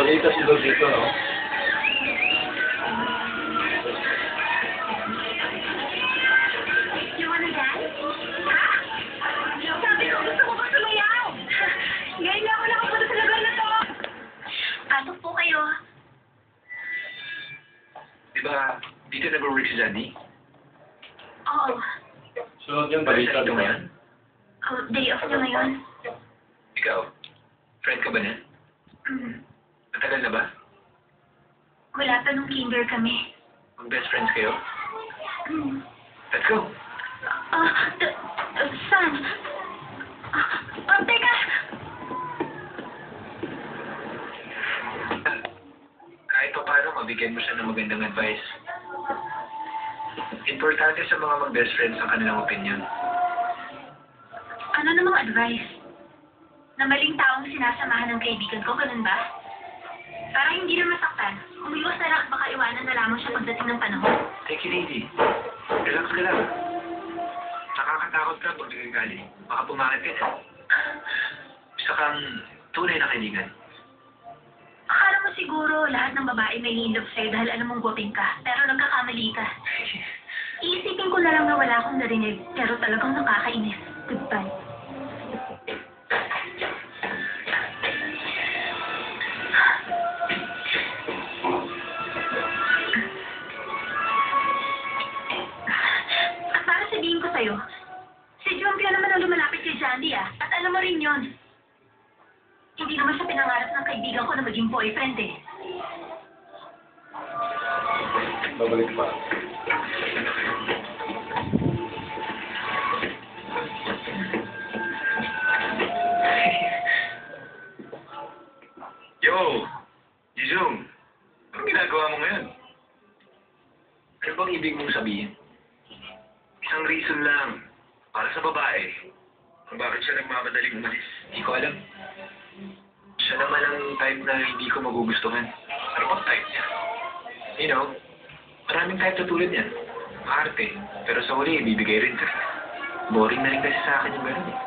Balita siguro dito, no? You wanna dance? Ha? Sabi ko, gusto ko ba sumayaw? Ngayon lang ako nakapunta sa lugar na to. Pasok po kayo. Di ba, dito nag-work si Zandy? Oo. Sunod yung Balita balita dito ngayon? Day off niya ngayon. Ikaw, friend ka ba niya? Mm. Matagal na ba? Wala pa nung kinder kami. Mag-best friends kayo? Mm. Let's go! Saan? Teka! Kahit pa paano, mabigyan mo siya ng magandang advice. Importante sa mga mag-best friends ang kanilang opinion. Ano namang advice? Na maling taong sinasamahan ng kaibigan ko, ganun ba? Para hindi na masaktan, umiwas na lang at baka iwanan na lamang siya pagdating ng panahon. Take it easy. Relax ka lang. Nakakatakot ka pag nagagalit. Baka pumakit ka na. Isa kang tunay na kaibigan. Akala mo siguro lahat ng babae may love sa'yo dahil alam mong guwaping ka, pero nagkakamali ka. Iisipin ko na lang na wala akong narinig, pero talagang nakakainis. Goodbye. At para sabihin ko sa'yo, si Jumpio naman ang lumalapit kay Sandy at alam mo rin yon. Hindi naman siya pinangarap ng kaibigan ko na maging boyfriend eh. Babalik pa. Yo! Jizung! Anong ginagawa mo ngayon? Ano bang ibig mong sabihin? Isang reason lang. Para sa babae. Kung bakit siya nagmamadaling umalis. Hindi ko alam. Siya naman ang type na hindi ko magugustuhan. Ano bang type niya? You know, maraming type na tulad niya. Maarte. Pero sa huli, bibigay rin ka. Boring na rin kasi sa akin yung gano'n eh.